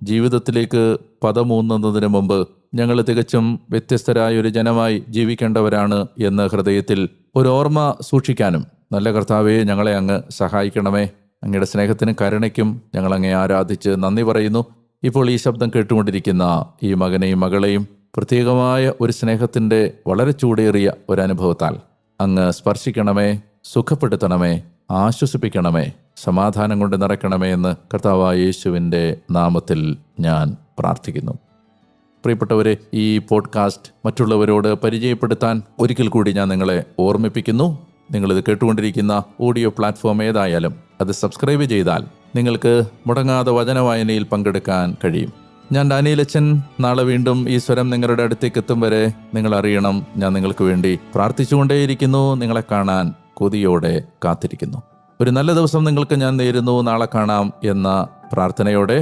ജീവിതത്തിലേക്ക് പദമൂന്നുന്നതിന് മുമ്പ് ഞങ്ങൾ തികച്ചും വ്യത്യസ്തരായ ഒരു ജനമായി ജീവിക്കേണ്ടവരാണ് എന്ന് ഹൃദയത്തിൽ ഒരു ഓർമ്മ സൂക്ഷിക്കാനും നല്ല കർത്താവേ, ഞങ്ങളെ അങ്ങ് സഹായിക്കണമേ. അങ്ങയുടെ സ്നേഹത്തിനും കരുണയ്ക്കും ഞങ്ങൾ അങ്ങേ ആരാധിച്ച് നന്ദി പറയുന്നു. ഇപ്പോൾ ഈ ശബ്ദം കേട്ടുകൊണ്ടിരിക്കുന്ന ഈ മകനെയും മകളെയും പ്രത്യേകമായ ഒരു സ്നേഹത്തിൻ്റെ വളരെ ചൂടേറിയ ഒരനുഭവത്താൽ അങ്ങ് സ്പർശിക്കണമേ, സുഖപ്പെടുത്തണമേ, ആശ്വസിപ്പിക്കണമേ, സമാധാനം കൊണ്ട് നിറയ്ക്കണമേ എന്ന് കർത്താവായ യേശുവിൻ്റെ നാമത്തിൽ ഞാൻ പ്രാർത്ഥിക്കുന്നു. പ്രിയപ്പെട്ടവരെ, ഈ പോഡ്കാസ്റ്റ് മറ്റുള്ളവരോട് പരിചയപ്പെടുത്താൻ ഒരിക്കൽ കൂടി ഞാൻ നിങ്ങളെ ഓർമ്മിപ്പിക്കുന്നു. നിങ്ങളിത് കേട്ടുകൊണ്ടിരിക്കുന്ന ഓഡിയോ പ്ലാറ്റ്ഫോം ഏതായാലും അത് സബ്സ്ക്രൈബ് ചെയ്താൽ നിങ്ങൾക്ക് മുടങ്ങാതെ വചനവായനയിൽ പങ്കെടുക്കാൻ കഴിയും. ഞാൻ ഡാനിയേലച്ചൻ. നാളെ വീണ്ടും ഈ സ്വരം നിങ്ങളുടെ അടുത്തേക്ക് എത്തും വരെ നിങ്ങൾ അറിയണം, ഞാൻ നിങ്ങൾക്ക് വേണ്ടി പ്രാർത്ഥിച്ചുകൊണ്ടേയിരിക്കുന്നു. നിങ്ങളെ കാണാൻ കൊതിയോടെ കാത്തിരിക്കുന്നു. ഒരു നല്ല ദിവസം നിങ്ങൾക്ക് ഞാൻ നേരുന്നു. നാളെ കാണാം എന്ന പ്രാർത്ഥനയോടെ